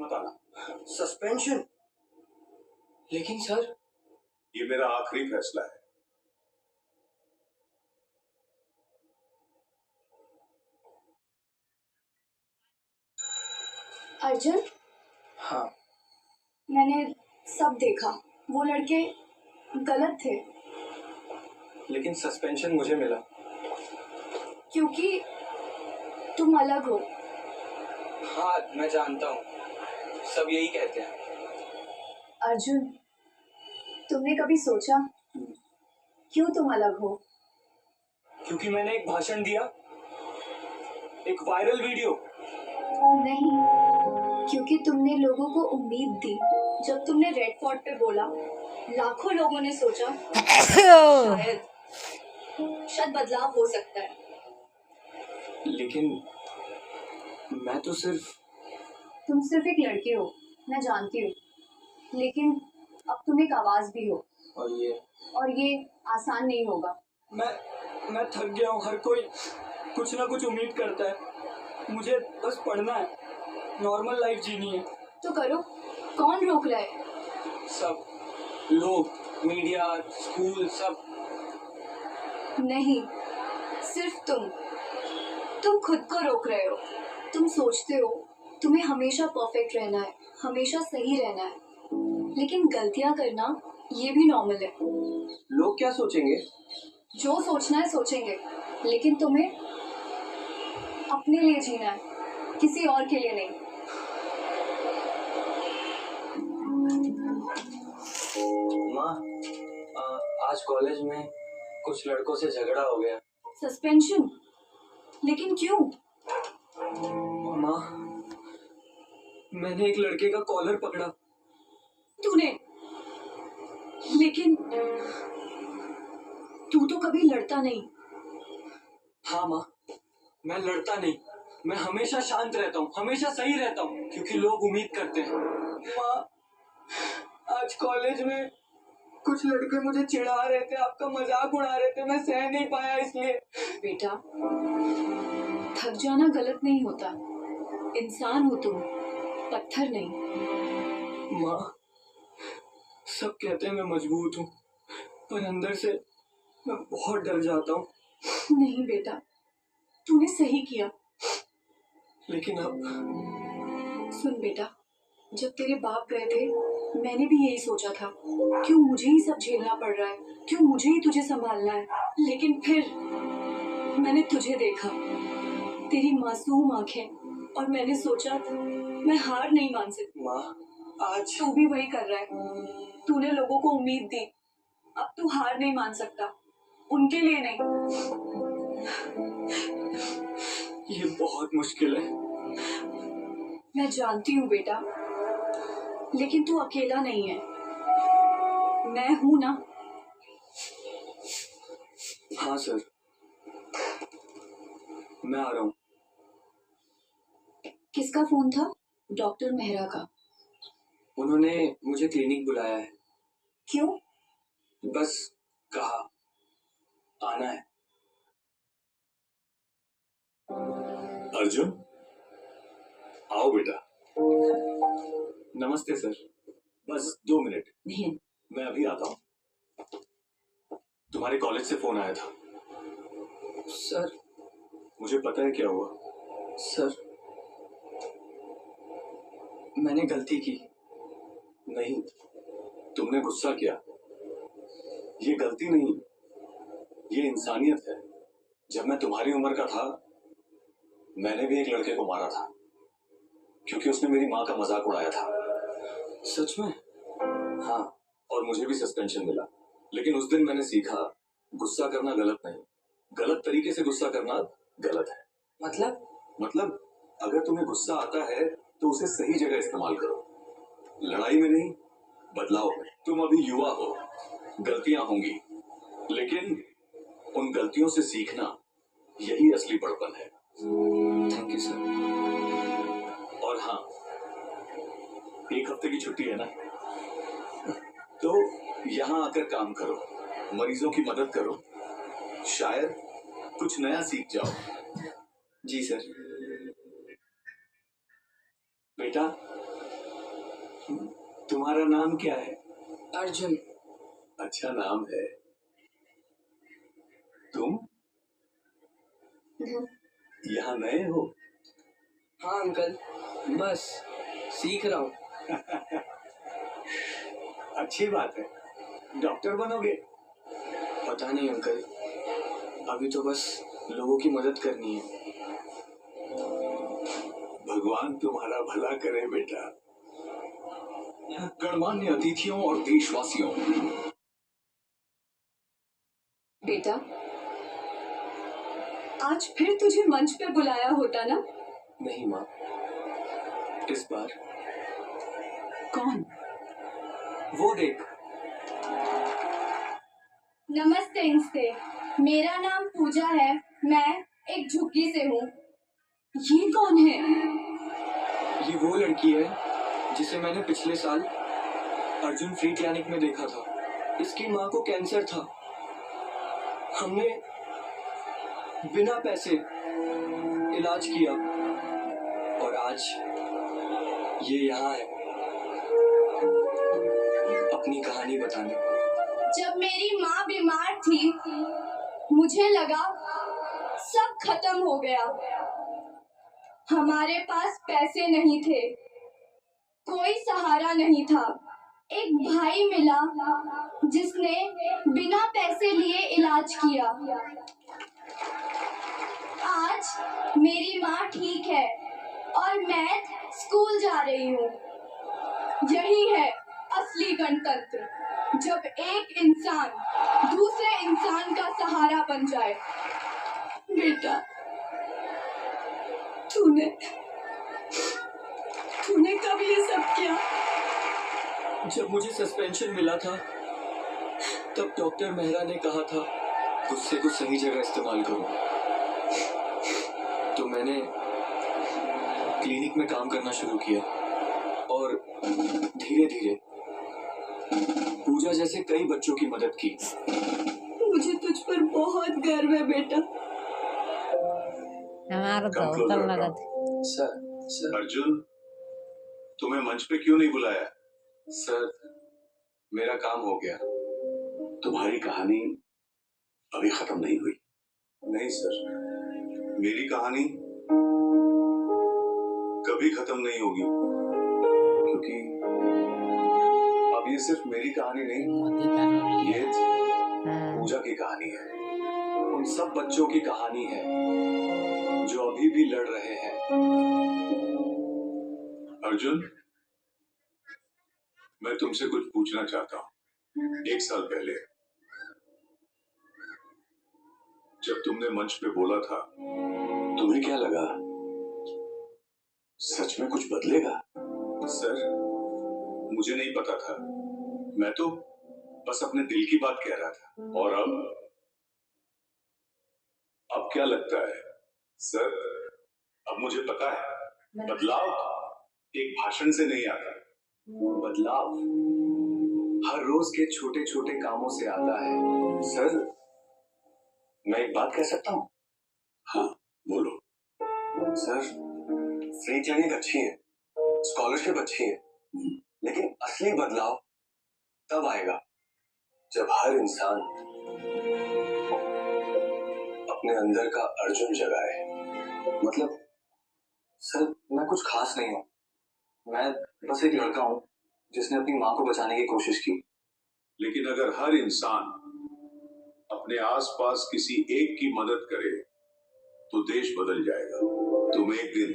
मत आना। सस्पेंशन? लेकिन सर, ये मेरा आखिरी फैसला है। अर्जुन, हाँ, मैंने सब देखा। वो लड़के गलत थे लेकिन सस्पेंशन मुझे मिला। क्योंकि तुम अलग हो। हाँ मैं जानता हूँ, सब यही कहते हैं। अर्जुन, तुमने कभी सोचा क्यों तुम अलग हो? क्योंकि मैंने एक भाषण दिया, एक वायरल वीडियो। नहीं, क्योंकि तुमने लोगों को उम्मीद दी। जब तुमने रेड फोर्ट पे बोला, लाखों लोगों ने सोचा शायद बदलाव हो सकता है। लेकिन मैं तो तुम सिर्फ एक लड़के हो, मैं जानती हूँ, लेकिन अब तुम एक आवाज भी हो। और ये आसान नहीं होगा। मैं थक गया हूँ। हर कोई कुछ ना कुछ उम्मीद करता है। मुझे बस पढ़ना है, नॉर्मल लाइफ जीनी है। तो करो, कौन रोक रहा है? सब लोग, मीडिया, स्कूल, सब। नहीं, सिर्फ तुम खुद को रोक रहे हो। तुम सोचते हो तुम्हें हमेशा परफेक्ट रहना है, हमेशा सही रहना है, लेकिन गलतियां करना ये भी नॉर्मल है। लोग क्या सोचेंगे? जो सोचना है सोचेंगे, लेकिन तुम्हें अपने लिए जीना है, किसी और के लिए नहीं। माँ, आज कॉलेज में कुछ लड़कों से झगड़ा हो गया। सस्पेंशन? लेकिन क्यों? माँ, मैंने एक लड़के का कॉलर पकड़ा। तूने? लेकिन तू तो कभी लड़ता नहीं। हाँ माँ, मैं लड़ता नहीं। मैं हमेशा शांत रहता हूँ, हमेशा सही रहता हूँ, क्योंकि लोग उम्मीद करते हैं। माँ, आज कॉलेज में कुछ लड़के मुझे चिढ़ा रहे थे, आपका मजाक उड़ा रहे थे। मैं सह नहीं पाया इसलिए। बेटा, थक जाना गलत नहीं होता। इंसान हो तुम, पत्थर नहीं। माँ, सब कहते हैं मैं मजबूत हूँ, पर अंदर से मैं बहुत डर जाता हूँ। नहीं बेटा, तूने सही किया। लेकिन अब सुन बेटा, जब तेरे बाप गए थे, मैंने भी यही सोचा था, क्यों मुझे ही सब झेलना पड़ रहा है, क्यों मुझे ही तुझे संभालना है। लेकिन फिर मैंने तुझे देखा, तेरी मासूम आंखें, और मैंने सोचा मैं हार नहीं मान सकती। माँ, आज तू भी वही कर रहा है। तूने लोगों को उम्मीद दी, अब तू हार नहीं मान सकता, उनके लिए नहीं। ये बहुत मुश्किल है। मैं जानती हूँ बेटा, लेकिन तू अकेला नहीं है, मैं हूं ना। हाँ सर, मैं आ रहा हूँ। किसका फोन था? डॉक्टर मेहरा का। उन्होंने मुझे क्लिनिक बुलाया है। क्यों? बस कहा आना है। अर्जुन, आओ बेटा। नमस्ते सर। बस 2 मिनट, नहीं। मैं अभी आता हूँ। तुम्हारे कॉलेज से फोन आया था। सर, मुझे पता है क्या हुआ। सर, मैंने गलती की। नहीं, तुमने गुस्सा किया। ये गलती नहीं, ये इंसानियत है। जब मैं तुम्हारी उम्र का था, मैंने भी एक लड़के को मारा था, क्योंकि उसने मेरी माँ का मजाक उड़ाया था। सच में? हाँ, और मुझे भी सस्पेंशन मिला। लेकिन उस दिन मैंने सीखा, गुस्सा करना गलत नहीं, गलत तरीके से गुस्सा करना गलत है। मतलब अगर तुम्हें गुस्सा आता है तो उसे सही जगह इस्तेमाल करो, लड़ाई में नहीं, बदलाव में। तुम अभी युवा हो, गलतियां होंगी, लेकिन उन गलतियों से सीखना यही असली बड़पन है। Thank you sir. और हाँ, 1 हफ्ते की छुट्टी है ना, तो यहाँ आकर काम करो, मरीजों की मदद करो, शायद कुछ नया सीख जाओ। जी सर। बेटा, तुम्हारा नाम क्या है? अर्जुन। अच्छा नाम है। तुम यहाँ नए हो? हाँ अंकल, बस सीख रहा हूँ। अच्छी बात है। डॉक्टर बनोगे? पता नहीं अंकल, अभी तो बस लोगों की मदद करनी है। भगवान तुम्हारा भला करे बेटा। गणमान्य अतिथियों और देशवासियों, बेटा, आज फिर तुझे मंच पे बुलाया होता ना? नहीं माँ, इस बार कौन? वो देख। नमस्ते इंस्ते, मेरा नाम पूजा है, मैं एक झुग्गी से हूँ। ये कौन है? ये वो लड़की है जिसे मैंने पिछले साल अर्जुन फ्री क्लिनिक में देखा था। इसकी माँ को कैंसर था। हमने बिना पैसे इलाज किया और आज ये यहाँ है अपनी कहानी बताने। जब मेरी माँ बीमार थी, मुझे लगा सब खत्म हो गया। हमारे पास पैसे नहीं थे, कोई सहारा नहीं था। एक भाई मिला जिसने बिना पैसे लिए इलाज किया। आज मेरी माँ ठीक है और मैं स्कूल जा रही हूँ। यही है असली गणतंत्र, जब एक इंसान दूसरे इंसान का सहारा बन जाए। बेटा, तूने कब ये सब किया? जब मुझे सस्पेंशन मिला था तब डॉक्टर मेहरा ने कहा था गुस्से को सही जगह इस्तेमाल करो। तो मैंने क्लिनिक में काम करना शुरू किया और धीरे धीरे पूजा जैसे कई बच्चों की मदद की। मुझे तुझ पर बहुत गर्व है बेटा। हमारा तो Come उतर closer, लगा come. सर अर्जुन, तुम्हें मंच पे क्यों नहीं बुलाया? सर, मेरा काम हो गया। तुम्हारी कहानी अभी खत्म नहीं हुई। नहीं सर, मेरी कहानी कभी खत्म नहीं होगी, क्योंकि अब ये सिर्फ मेरी कहानी नहीं, मोदी का नहीं ये है। पूजा की कहानी है। उन सब बच्चों की कहानी है जो अभी भी लड़ रहे हैं। अर्जुन, मैं तुमसे कुछ पूछना चाहता हूँ। 1 साल पहले जब तुमने मंच पे बोला था, तुम्हें क्या लगा? सच में कुछ बदलेगा? सर, मुझे नहीं पता था। मैं तो बस अपने दिल की बात कह रहा था। और अब क्या लगता है? सर, अब मुझे पता है, बदलाव एक भाषण से नहीं आता। बदलाव हर रोज के छोटे छोटे कामों से आता है। सर, मैं एक बात कह सकता हूँ? हाँ, बोलो। सर, फ्री क्लिनिक अच्छी है, स्कॉलरशिप अच्छी है, लेकिन असली बदलाव तब आएगा जब हर इंसान अपने अंदर का अर्जुन जगाए। मतलब सर, मैं कुछ खास नहीं हूँ। मैं बस एक लड़का हूँ जिसने अपनी माँ को बचाने की कोशिश की। लेकिन अगर हर इंसान अपने आसपास किसी एक की मदद करे तो देश बदल जाएगा। तुम एक दिन